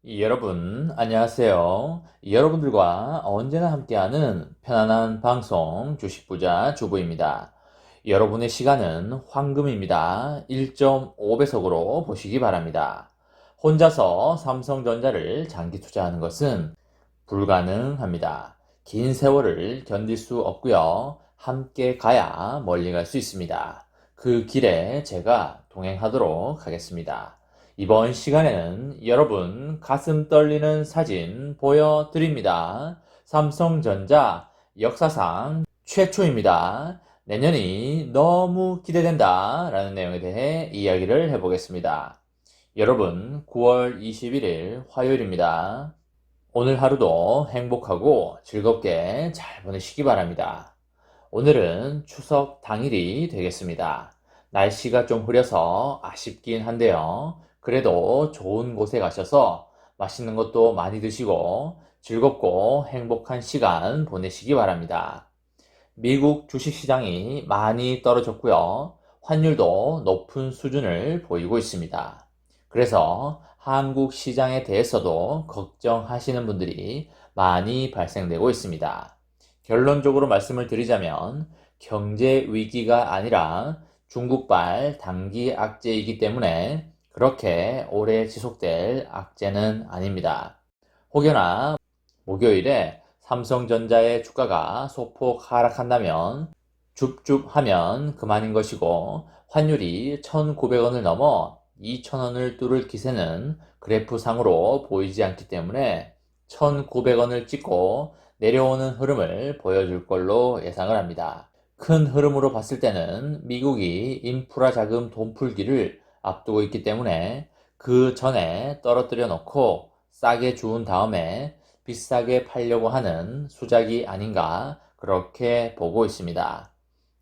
여러분, 안녕하세요. 여러분들과 언제나 함께하는 편안한 방송 주식부자 주부입니다. 여러분의 시간은 황금입니다. 1.5배속으로 보시기 바랍니다. 혼자서 삼성전자를 장기 투자하는 것은 불가능합니다. 긴 세월을 견딜 수 없고요. 함께 가야 멀리 갈 수 있습니다. 그 길에 제가 동행하도록 하겠습니다. 이번 시간에는 여러분 가슴 떨리는 사진 보여드립니다. 삼성전자 역사상 최초입니다. 내년이 너무 기대된다 라는 내용에 대해 이야기를 해보겠습니다. 여러분 9월 21일 화요일입니다. 오늘 하루도 행복하고 즐겁게 잘 보내시기 바랍니다. 오늘은 추석 당일이 되겠습니다. 날씨가 좀 흐려서 아쉽긴 한데요. 그래도 좋은 곳에 가셔서 맛있는 것도 많이 드시고 즐겁고 행복한 시간 보내시기 바랍니다. 미국 주식시장이 많이 떨어졌고요. 환율도 높은 수준을 보이고 있습니다. 그래서 한국 시장에 대해서도 걱정하시는 분들이 많이 발생되고 있습니다. 결론적으로 말씀을 드리자면 경제 위기가 아니라 중국발 단기 악재이기 때문에 그렇게 오래 지속될 악재는 아닙니다. 혹여나 목요일에 삼성전자의 주가가 소폭 하락한다면 줍줍하면 그만인 것이고 환율이 1,900원을 넘어 2,000원을 뚫을 기세는 그래프상으로 보이지 않기 때문에 1,900원을 찍고 내려오는 흐름을 보여줄 걸로 예상을 합니다. 큰 흐름으로 봤을 때는 미국이 인프라 자금 돈풀기를 앞두고 있기 때문에 그 전에 떨어뜨려 놓고 싸게 주운 다음에 비싸게 팔려고 하는 수작이 아닌가 그렇게 보고 있습니다.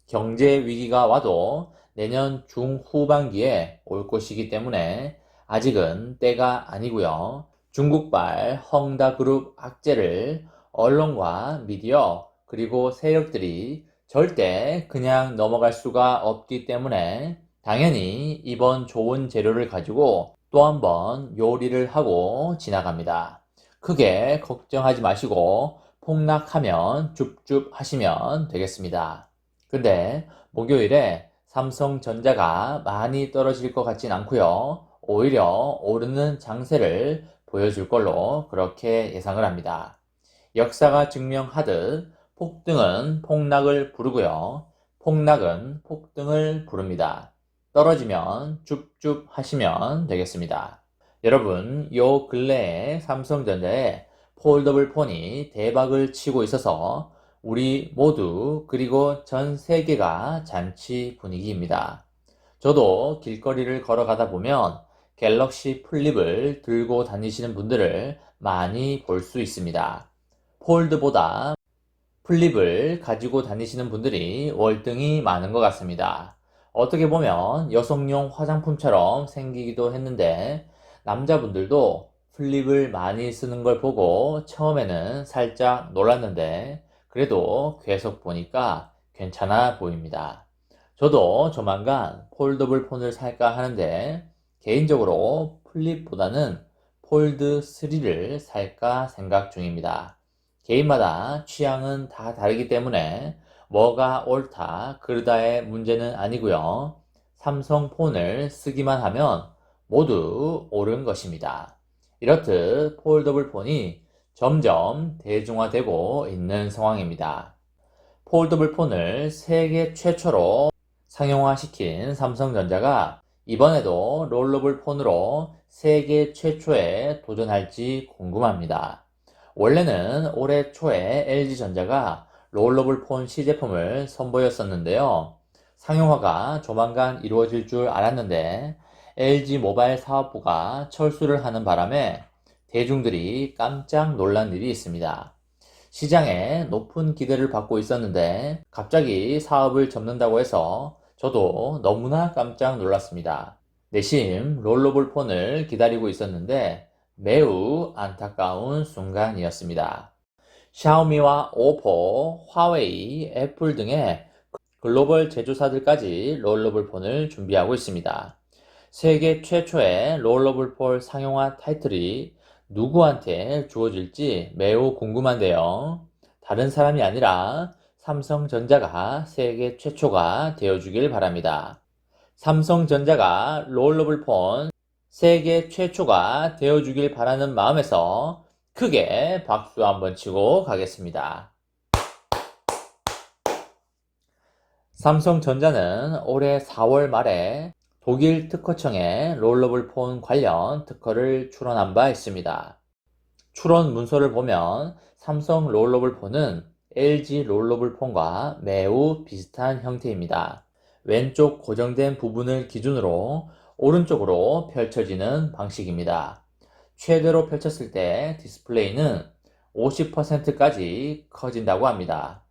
경제 위기가 와도 내년 중후반기에 올 것이기 때문에 아직은 때가 아니고요. 중국발 헝다그룹 악재를 언론과 미디어 그리고 세력들이 절대 그냥 넘어갈 수가 없기 때문에 당연히 이번 좋은 재료를 가지고 또 한번 요리를 하고 지나갑니다. 크게 걱정하지 마시고 폭락하면 줍줍 하시면 되겠습니다. 근데 목요일에 삼성전자가 많이 떨어질 것 같진 않고요. 오히려 오르는 장세를 보여줄 걸로 그렇게 예상을 합니다. 역사가 증명하듯 폭등은 폭락을 부르고요. 폭락은 폭등을 부릅니다. 떨어지면 줍줍 하시면 되겠습니다. 여러분, 요 근래에 삼성전자의 폴더블 폰이 대박을 치고 있어서 우리 모두 그리고 전 세계가 잔치 분위기입니다. 저도 길거리를 걸어가다 보면 갤럭시 플립을 들고 다니시는 분들을 많이 볼 수 있습니다. 폴드보다 플립을 가지고 다니시는 분들이 월등히 많은 것 같습니다. 어떻게 보면 여성용 화장품처럼 생기기도 했는데 남자분들도 플립을 많이 쓰는 걸 보고 처음에는 살짝 놀랐는데 그래도 계속 보니까 괜찮아 보입니다. 저도 조만간 폴더블 폰을 살까 하는데 개인적으로 플립보다는 폴드 3를 살까 생각 중입니다. 개인마다 취향은 다 다르기 때문에 뭐가 옳다, 그르다의 문제는 아니고요. 삼성폰을 쓰기만 하면 모두 옳은 것입니다. 이렇듯 폴더블 폰이 점점 대중화되고 있는 상황입니다. 폴더블 폰을 세계 최초로 상용화시킨 삼성전자가 이번에도 롤러블 폰으로 세계 최초에 도전할지 궁금합니다. 원래는 올해 초에 LG전자가 롤러블 폰 시제품을 선보였었는데요. 상용화가 조만간 이루어질 줄 알았는데 LG 모바일 사업부가 철수를 하는 바람에 대중들이 깜짝 놀란 일이 있습니다. 시장에 높은 기대를 받고 있었는데 갑자기 사업을 접는다고 해서 저도 너무나 깜짝 놀랐습니다. 내심 롤러블 폰을 기다리고 있었는데 매우 안타까운 순간이었습니다. 샤오미와 오포, 화웨이, 애플 등의 글로벌 제조사들까지 롤러블 폰을 준비하고 있습니다. 세계 최초의 롤러블 폰 상용화 타이틀이 누구한테 주어질지 매우 궁금한데요. 다른 사람이 아니라 삼성전자가 세계 최초가 되어주길 바랍니다. 삼성전자가 롤러블 폰 세계 최초가 되어주길 바라는 마음에서 크게 박수 한번 치고 가겠습니다. 삼성전자는 올해 4월 말에 독일 특허청에 롤러블 폰 관련 특허를 출원한 바 있습니다. 출원 문서를 보면 삼성 롤러블 폰은 LG 롤러블 폰과 매우 비슷한 형태입니다. 왼쪽 고정된 부분을 기준으로 오른쪽으로 펼쳐지는 방식입니다. 최대로 펼쳤을 때 디스플레이는 50%까지 커진다고 합니다.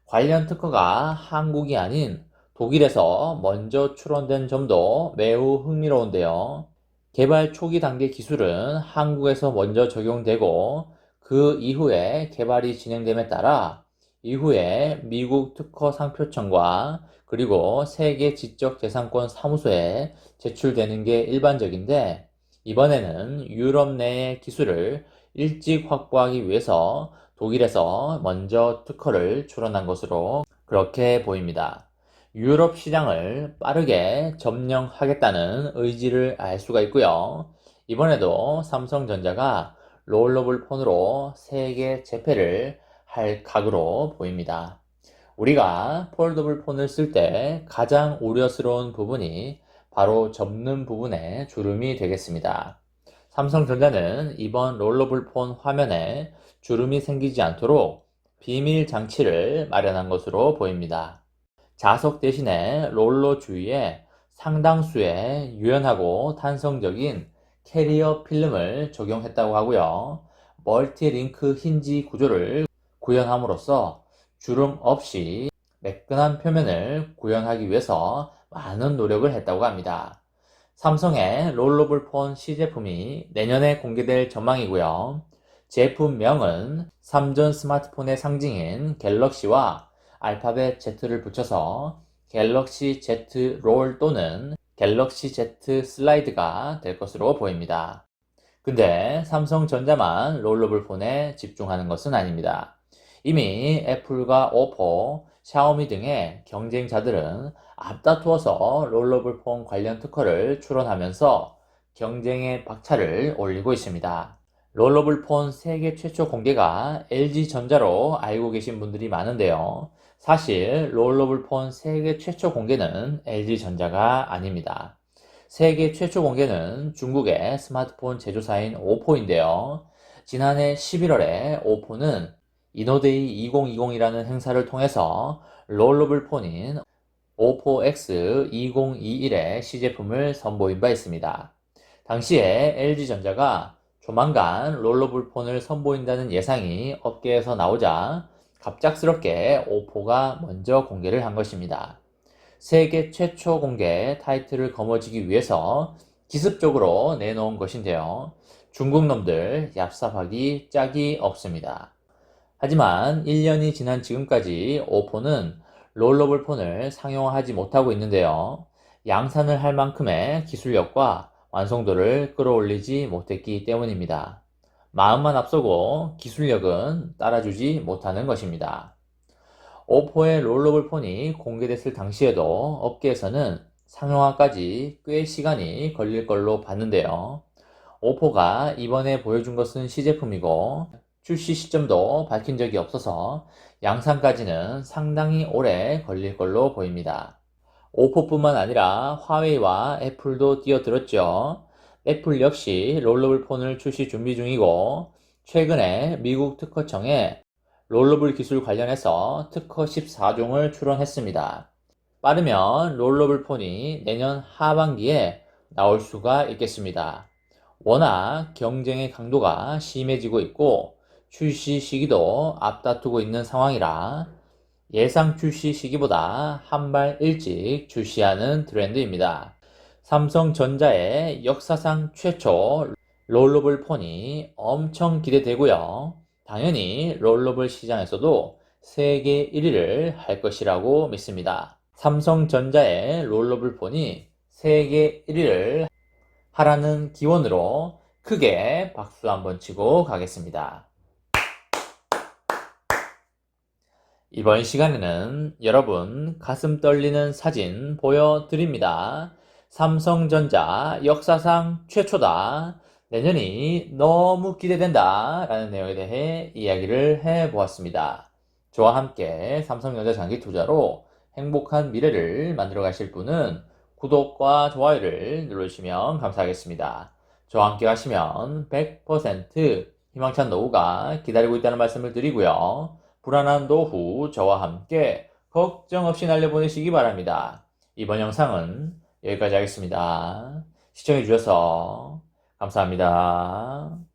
관련 특허가 한국이 아닌 독일에서 먼저 출원된 점도 매우 흥미로운데요. 개발 초기 단계 기술은 한국에서 먼저 적용되고 그 이후에 개발이 진행됨에 따라 이후에 미국 특허 상표청과 그리고 세계 지적재산권 사무소에 제출되는 게 일반적인데 이번에는 유럽 내의 기술을 일찍 확보하기 위해서 독일에서 먼저 특허를 출원한 것으로 그렇게 보입니다. 유럽 시장을 빠르게 점령하겠다는 의지를 알 수가 있고요. 이번에도 삼성전자가 롤러블 폰으로 세계 재패를 할 각오로 보입니다. 우리가 폴더블 폰을 쓸 때 가장 우려스러운 부분이 바로 접는 부분의 주름이 되겠습니다. 삼성전자는 이번 롤러블 폰 화면에 주름이 생기지 않도록 비밀 장치를 마련한 것으로 보입니다. 자석 대신에 롤러 주위에 상당수의 유연하고 탄성적인 캐리어 필름을 적용했다고 하고요. 멀티링크 힌지 구조를 구현함으로써 주름 없이 매끈한 표면을 구현하기 위해서 많은 노력을 했다고 합니다. 삼성의 롤러블 폰 시제품이 내년에 공개될 전망이고요. 제품명은 3전 스마트폰의 상징인 갤럭시와 알파벳 Z를 붙여서 갤럭시 Z 롤 또는 갤럭시 Z 슬라이드가 될 것으로 보입니다. 근데 삼성전자만 롤러블 폰에 집중하는 것은 아닙니다. 이미 애플과 오포, 샤오미 등의 경쟁자들은 앞다투어서 롤러블 폰 관련 특허를 출원하면서 경쟁의 박차를 올리고 있습니다. 롤러블 폰 세계 최초 공개가 LG전자로 알고 계신 분들이 많은데요. 사실 롤러블 폰 세계 최초 공개는 LG전자가 아닙니다. 세계 최초 공개는 중국의 스마트폰 제조사인 오포인데요. 지난해 11월에 오포는 이노데이 2020이라는 행사를 통해서 롤러블 폰인 오포 X 2021의 시제품을 선보인 바 있습니다. 당시에 LG전자가 조만간 롤러블 폰을 선보인다는 예상이 업계에서 나오자 갑작스럽게 오포가 먼저 공개를 한 것입니다. 세계 최초 공개 타이틀을 거머쥐기 위해서 기습적으로 내놓은 것인데요. 중국 놈들 얍삽하기 짝이 없습니다. 하지만 1년이 지난 지금까지 오포는 롤러블 폰을 상용화하지 못하고 있는데요. 양산을 할 만큼의 기술력과 완성도를 끌어올리지 못했기 때문입니다. 마음만 앞서고 기술력은 따라주지 못하는 것입니다. 오포의 롤러블 폰이 공개됐을 당시에도 업계에서는 상용화까지 꽤 시간이 걸릴 걸로 봤는데요. 오포가 이번에 보여준 것은 시제품이고 출시 시점도 밝힌 적이 없어서 양산까지는 상당히 오래 걸릴 걸로 보입니다. 오포뿐만 아니라 화웨이와 애플도 뛰어들었죠. 애플 역시 롤러블 폰을 출시 준비 중이고 최근에 미국 특허청에 롤러블 기술 관련해서 특허 14종을 출원했습니다. 빠르면 롤러블 폰이 내년 하반기에 나올 수가 있겠습니다. 워낙 경쟁의 강도가 심해지고 있고 출시 시기도 앞다투고 있는 상황이라 예상 출시 시기보다 한 발 일찍 출시하는 트렌드입니다. 삼성전자의 역사상 최초 롤러블 폰이 엄청 기대되고요. 당연히 롤러블 시장에서도 세계 1위를 할 것이라고 믿습니다. 삼성전자의 롤러블 폰이 세계 1위를 하라는 기원으로 크게 박수 한번 치고 가겠습니다. 이번 시간에는 여러분 가슴 떨리는 사진 보여드립니다. 삼성전자 역사상 최초다. 내년이 너무 기대된다. 라는 내용에 대해 이야기를 해보았습니다. 저와 함께 삼성전자 장기 투자로 행복한 미래를 만들어 가실 분은 구독과 좋아요를 눌러주시면 감사하겠습니다. 저와 함께 가시면 100% 희망찬 노후가 기다리고 있다는 말씀을 드리고요. 불안한 노후 저와 함께 걱정 없이 날려보내시기 바랍니다. 이번 영상은 여기까지 하겠습니다. 시청해주셔서 감사합니다.